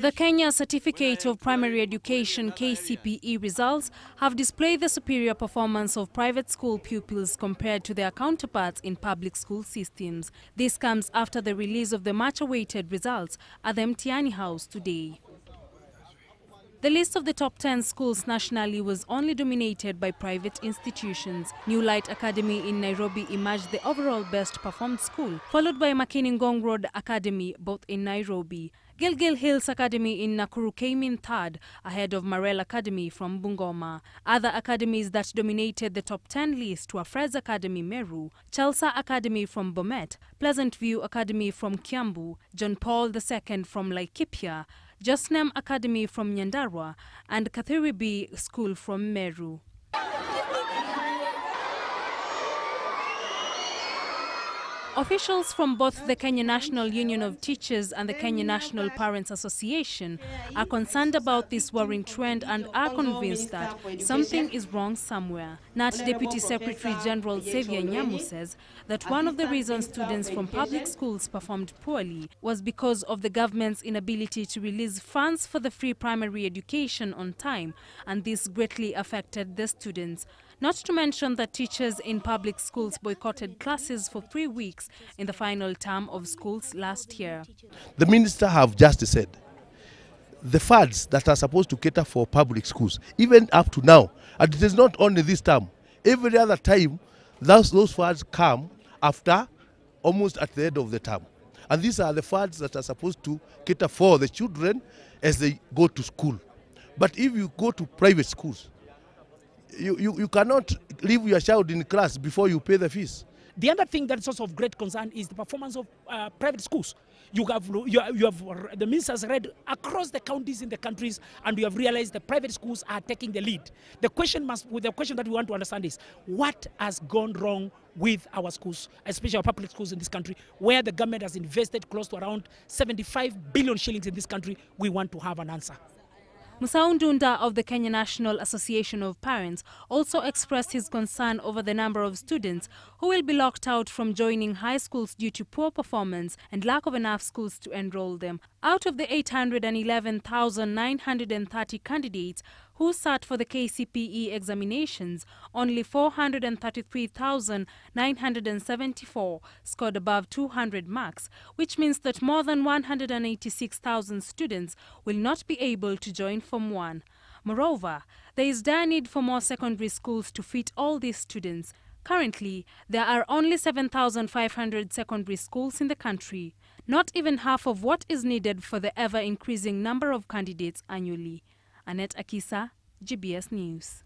The Kenya Certificate of Primary Education KCPE results have displayed the superior performance of private school pupils compared to their counterparts in public school systems. This comes after the release of the much-awaited results at the Mtihani House today. The list of the top 10 schools nationally was only dominated by private institutions. New Light Academy in Nairobi emerged the overall best performed school, followed by Makini Ngong Road Academy, both in Nairobi. Gilgil Hills Academy in Nakuru came in third, ahead of Marel Academy from Bungoma. Other academies that dominated the top 10 list were Fred's Academy Meru, Chelsa Academy from Bomet, Pleasant View Academy from Kiambu, John Paul II from Laikipia, Josnem Academy from Nyandarua, and Kathiribi School from Meru. Officials from both the Kenya National Union of Teachers and the Kenya National Parents Association are concerned about this worrying trend and are convinced that something is wrong somewhere. NAT Deputy Secretary General Xavier Nyamu says that one of the reasons students from public schools performed poorly was because of the government's inability to release funds for the free primary education on time, and this greatly affected the students. Not to mention that teachers in public schools boycotted classes for 3 weeks in the final term of schools last year. The minister have just said the funds that are supposed to cater for public schools, even up to now, and it is not only this term, every other time those funds come after almost at the end of the term. And these are the funds that are supposed to cater for the children as they go to school. But if you go to private schools, you cannot leave your child in class before you pay the fees. The other thing that's also of great concern is the performance of private the minister has read across the counties in the countries, and we have realized the private schools are taking the lead. The question that we want to understand is what has gone wrong with our schools, especially our public schools in this country, where the government has invested close to around 75 billion shillings in this country. We want to have an answer. Musau Ndunda of the Kenya National Association of Parents also expressed his concern over the number of students who will be locked out from joining high schools due to poor performance and lack of enough schools to enroll them. Out of the 811,930 candidates who sat for the KCPE examinations, only 433,974 scored above 200 marks, which means that more than 186,000 students will not be able to join Form 1. Moreover, there is dire need for more secondary schools to fit all these students. Currently, there are only 7,500 secondary schools in the country, not even half of what is needed for the ever-increasing number of candidates annually. Annette Akisa, GBS News.